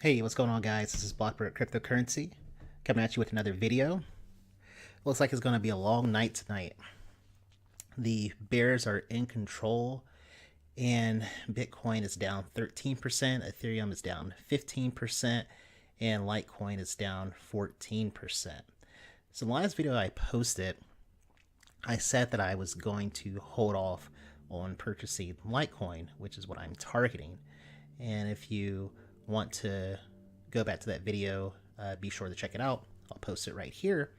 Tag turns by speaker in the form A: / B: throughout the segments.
A: Hey, what's going on, guys? This is Blockbird Cryptocurrency coming at you with another video. Looks like it's going to be a long night tonight. The bears are in control, and Bitcoin is down 13%, Ethereum is down 15%, and Litecoin is down 14%. So, in the last video I posted, I said that I was going to hold off on purchasing Litecoin, which is what I'm targeting. And if you want to go back to that video, be sure to check it out. I'll post it right here.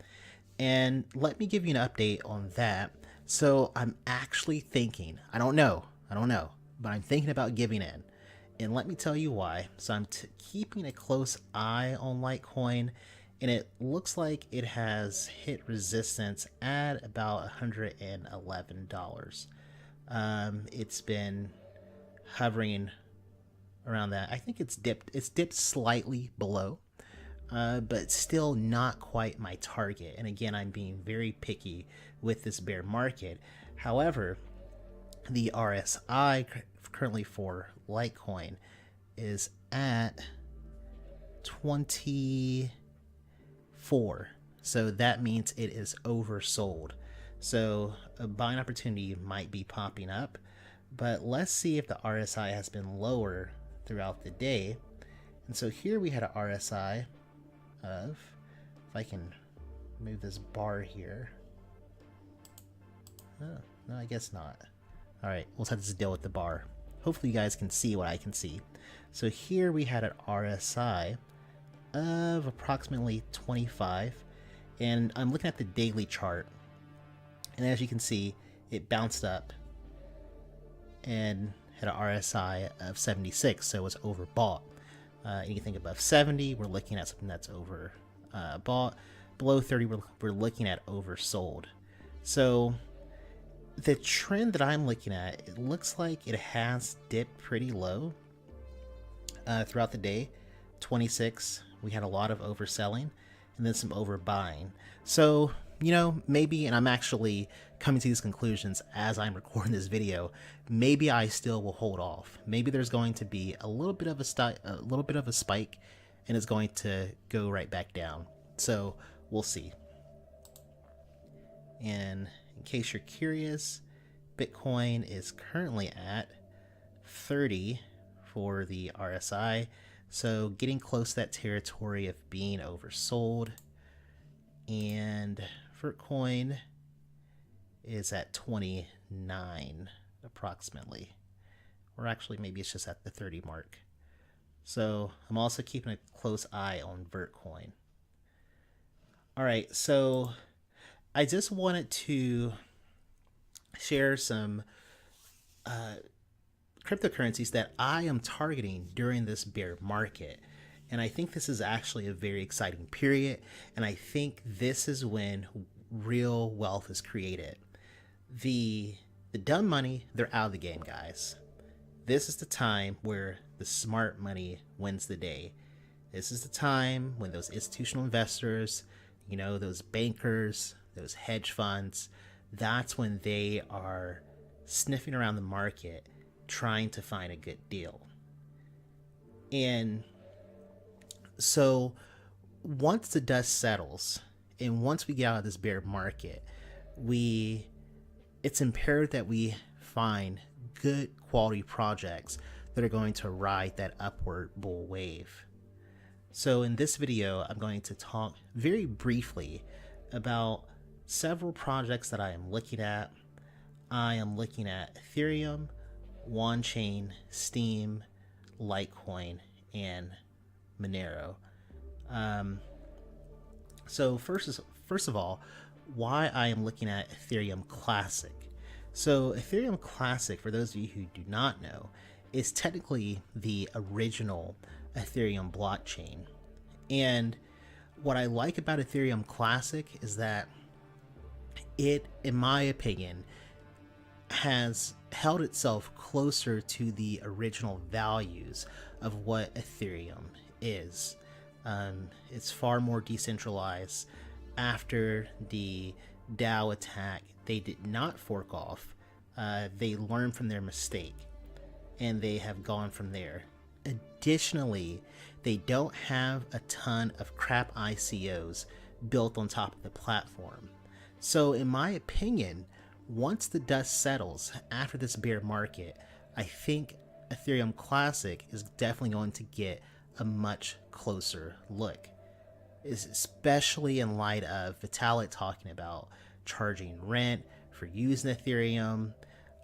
A: And let me give you an update on that. So I'm actually thinking, I don't know, but I'm thinking about giving in. And let me tell you why. So I'm keeping a close eye on Litecoin, and it looks like it has hit resistance at about $111. It's been hovering around that. I think it's dipped slightly below, but still not quite my target. And again, I'm being very picky with this bear market. However, the RSI currently for Litecoin is at 24. So that means it is oversold. So a buying opportunity might be popping up, but let's see if the RSI has been lower throughout the day. And so here we had an RSI of, if I can move this bar here. Oh, no, I guess not. All right, we'll have to deal with the bar. Hopefully you guys can see what I can see. So here we had an RSI of approximately 25, and I'm looking at the daily chart, and as you can see, it bounced up and had an RSI of 76, so it's overbought. Anything above 70, we're looking at something that's overbought. Below 30, we're looking at oversold. So the trend that I'm looking at, it looks like it has dipped pretty low throughout the day. 26, we had a lot of overselling and then some overbuying. So, you know, maybe, and I'm actually coming to these conclusions as I'm recording this video, maybe I still will hold off. Maybe there's going to be a little bit of a spike, and it's going to go right back down. So we'll see. And in case you're curious, Bitcoin is currently at 30 for the RSI. So getting close to that territory of being oversold. And Vertcoin is at 29 approximately. Or actually, maybe it's just at the 30 mark. So I'm also keeping a close eye on Vertcoin. All right, so I just wanted to share some cryptocurrencies that I am targeting during this bear market. And I think this is actually a very exciting period. And I think this is when real wealth is created. The dumb money, they're out of the game, guys. This is the time where the smart money wins the day. This is the time when those institutional investors, you know, those bankers, those hedge funds, that's when they are sniffing around the market trying to find a good deal. And so once the dust settles and once we get out of this bear market, it's imperative that we find good quality projects that are going to ride that upward bull wave. So in this video, I'm going to talk very briefly about several projects that I am looking at. I am looking at Ethereum, OneChain, Steem, Litecoin, and Monero. So first of all, why I am looking at Ethereum Classic. So Ethereum Classic, for those of you who do not know, is technically the original Ethereum blockchain. And what I like about Ethereum Classic is that it, in my opinion, has held itself closer to the original values of what Ethereum is. It's far more decentralized. After the DAO attack, they did not fork off. They learned from their mistake, and they have gone from there. Additionally, they don't have a ton of crap ICOs built on top of the platform. So in my opinion, once the dust settles after this bear market, I think Ethereum Classic is definitely going to get a much closer look, especially in light of Vitalik talking about charging rent for using Ethereum,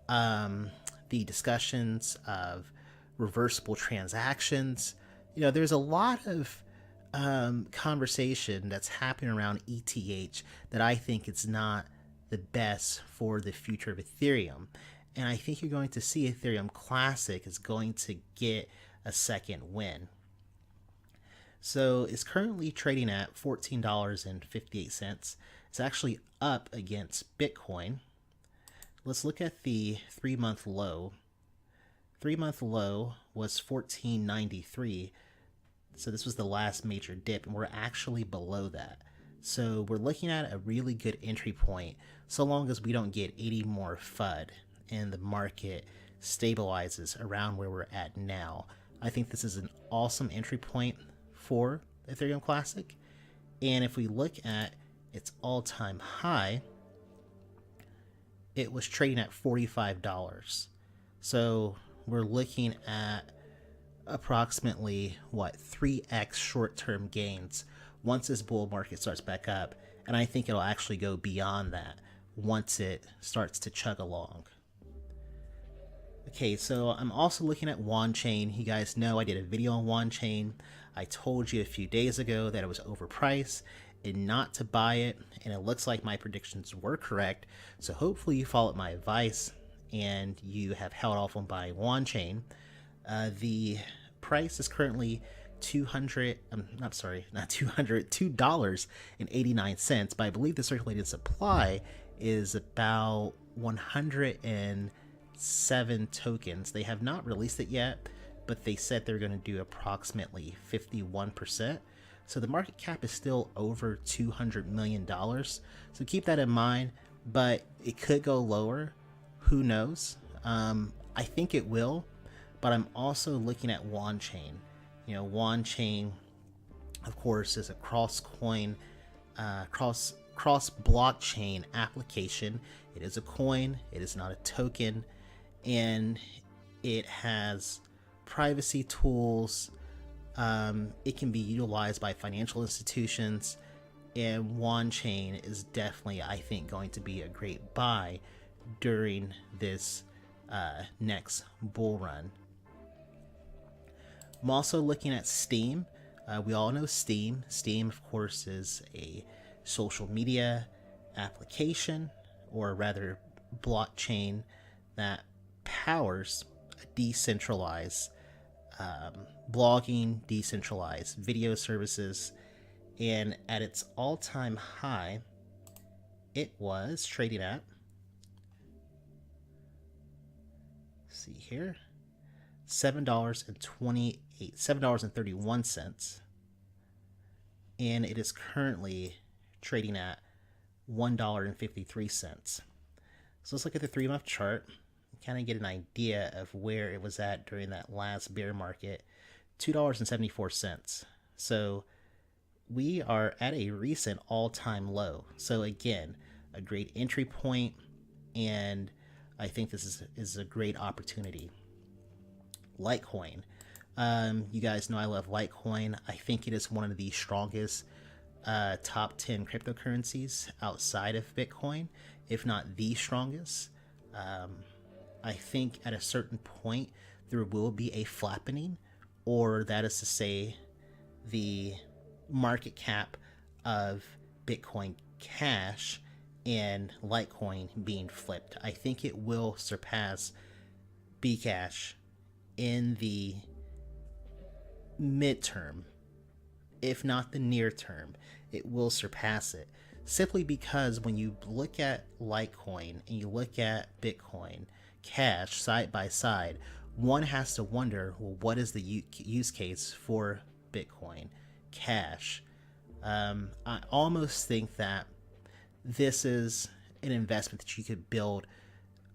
A: the discussions of reversible transactions. There's a lot of conversation that's happening around ETH that I think it's not the best for the future of Ethereum. And I think you're going to see Ethereum Classic is going to get a second win. So it's currently trading at $14.58. It's actually up against Bitcoin. Let's look at the 3-month low. 3-month low was $14.93. So this was the last major dip, and we're actually below that. So we're looking at a really good entry point, so long as we don't get 80 more FUD and the market stabilizes around where we're at now. I think this is an awesome entry point for Ethereum Classic. And if we look at its all-time high, it was trading at $45. So we're looking at approximately 3x short-term gains once this bull market starts back up, and I think it'll actually go beyond that once it starts to chug along. Okay, so I'm also looking at WanChain. You guys know I did a video on WanChain. I told you a few days ago that it was overpriced and not to buy it, and it looks like my predictions were correct. So hopefully you followed my advice and you have held off on buying WanChain. The price is currently $2.89, but I believe the circulated supply is about 107 tokens. They have not released it yet, but they said they're going to do approximately 51%. So the market cap is still over $200 million. So keep that in mind, but it could go lower. Who knows? I think it will, but I'm also looking at WanChain. WanChain, of course, is a cross-blockchain application. It is a coin. It is not a token, and it has privacy tools. It can be utilized by financial institutions, and WanChain is definitely, I think, going to be a great buy during this next bull run. I'm also looking at Steem. We all know Steem. Steem, of course, is a social media application, or rather blockchain, that powers a decentralized blogging, decentralized video services. And at its all-time high, it was trading at, let's see here, $7.31, and it is currently trading at $1.53. So let's look at the 3-month chart and kind of get an idea of where it was at during that last bear market. $2.74. So we are at a recent all-time low. So again, a great entry point, and I think this is a great opportunity. Litecoin. You guys know I love Litecoin. I think it is one of the strongest top 10 cryptocurrencies outside of Bitcoin, if not the strongest. I think at a certain point there will be a flattening, or that is to say, the market cap of Bitcoin Cash and Litecoin being flipped. I think it will surpass Bcash in the midterm, if not the near term. It will surpass it, simply because when you look at Litecoin and you look at Bitcoin Cash side by side, one has to wonder, well, what is the use case for Bitcoin Cash? I almost think that this is an investment that you could build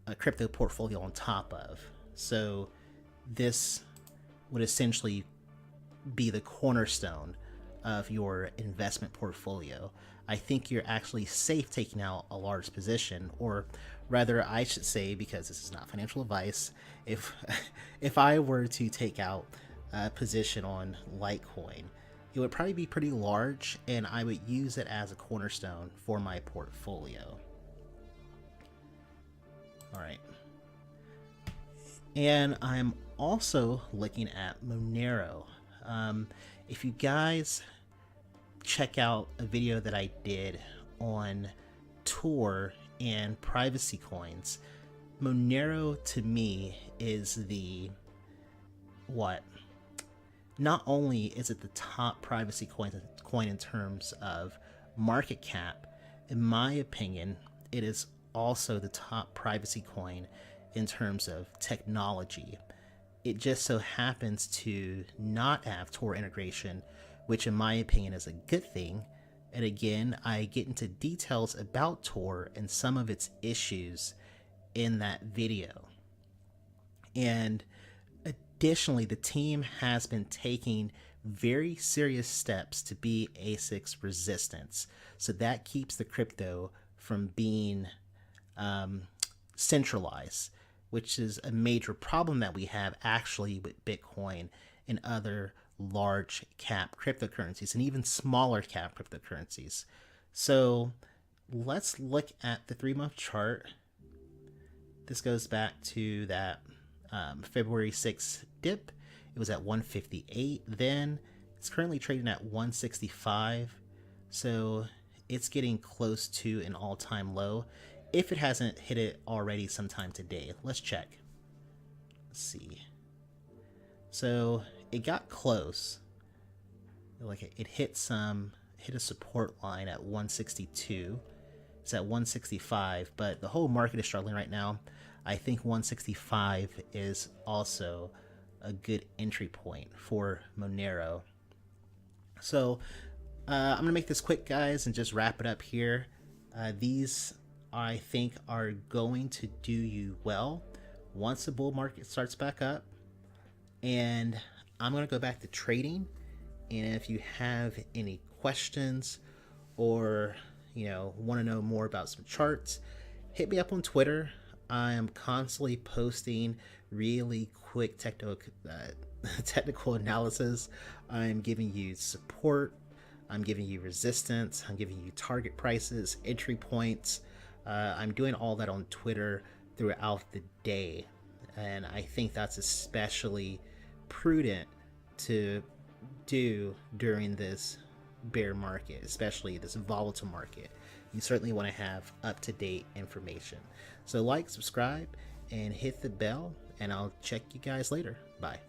A: a crypto portfolio on top of. So this would essentially be the cornerstone of your investment portfolio. I think you're actually safe taking out a large position, or rather, I should say, because this is not financial advice, if if I were to take out a position on Litecoin, it would probably be pretty large, and I would use it as a cornerstone for my portfolio. All right. And I'm also looking at Monero. If you guys check out a video that I did on Tor and privacy coins, Monero to me is the what? Not only is it the top privacy coin in terms of market cap, in my opinion, it is also the top privacy coin in terms of technology. It just so happens to not have Tor integration, which in my opinion is a good thing. And again, I get into details about Tor and some of its issues in that video. And additionally, the team has been taking very serious steps to be ASICs resistance. So that keeps the crypto from being centralized, which is a major problem that we have actually with Bitcoin and other large cap cryptocurrencies and even smaller cap cryptocurrencies. So let's look at the 3-month chart. This goes back to that February 6th dip. It was at 158 then. It's currently trading at 165. So it's getting close to an all-time low, if it hasn't hit it already sometime today. Let's check. Let's see. So it got close. Like it hit a support line at 162. It's at 165, but the whole market is struggling right now. I think 165 is also a good entry point for Monero. So I'm gonna make this quick, guys, and just wrap it up here. These I think are going to do you well once the bull market starts back up. And I'm going to go back to trading. And if you have any questions or, want to know more about some charts, hit me up on Twitter. I am constantly posting really quick technical analysis. I'm giving you support. I'm giving you resistance. I'm giving you target prices, entry points. I'm doing all that on Twitter throughout the day. And I think that's especially prudent to do during this bear market, especially this volatile market. You certainly want to have up-to-date information. So like, subscribe, and hit the bell, and I'll check you guys later. Bye.